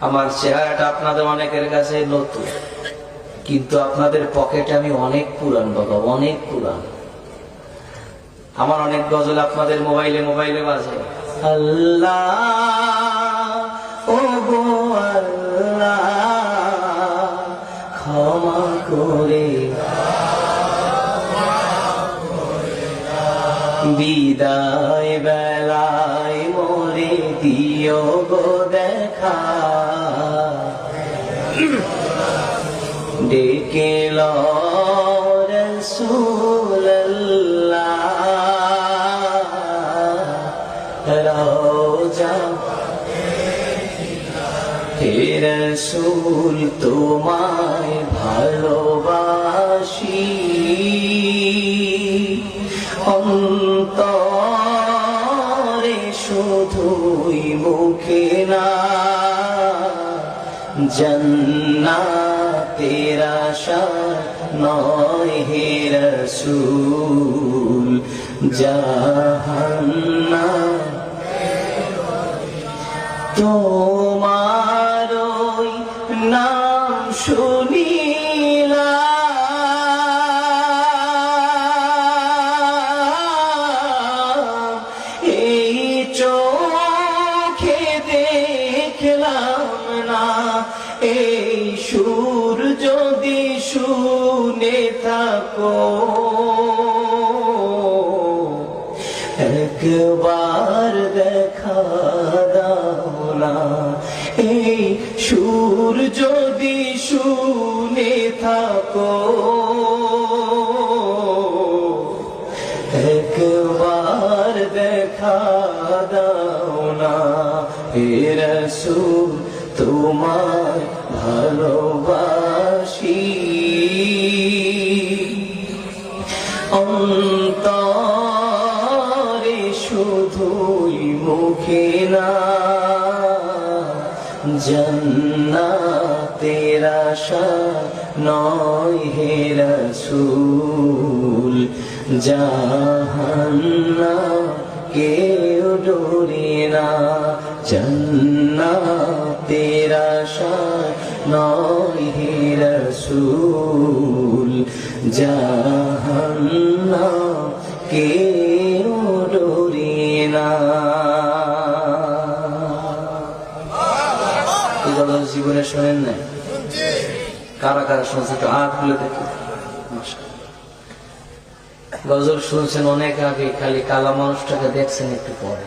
আমার চেহারাটা আপনাদের অনেকের কাছে নতুন, কিন্তু আপনাদের পকেটে আমি অনেক পুরান বাবা, অনেক পুরান। আমার অনেক গজল আপনাদের মোবাইলে মোবাইলে বাজে। আল্লাহ ও গো আল্লাহ ক্ষমা করে বিদায় বেলায় মোরে দিও গো দেখা, ডেকে লো রাসূলুল্লাহ রওজা হে রাসূল তোমায় ভালোবাসি, অন্তরে শুধুই মুখে না, জান্নাতের আশা নয় হে রাসূল, জাহান্নাম তোমার ওই নাম শুনিলাম, এই চোখে দেখলাম না, এই সুর যদি শুনে থাকো একবার দেখা দাও না, এই সুর যদি শুনে থাকো একবার দেখা দাও না, হে রাসূল তোমায় ভালোবাসি, অন্তরে শুধুই মুখে না, জান্নাতের আশা নয় হে রাসূল, জাহান্নাম কেউ ডোরে না, জান্নাতের আশা নয় হে রাসূল, জাহান্নাম কেউ ডোরে না। জীবনে শোনেন নাই? কারা কারা শুনছে একটু হাত খুলে দেখি। গজল শুনছেন অনেক আগে, খালি কালা মানুষটাকে দেখছেন একটু পরে।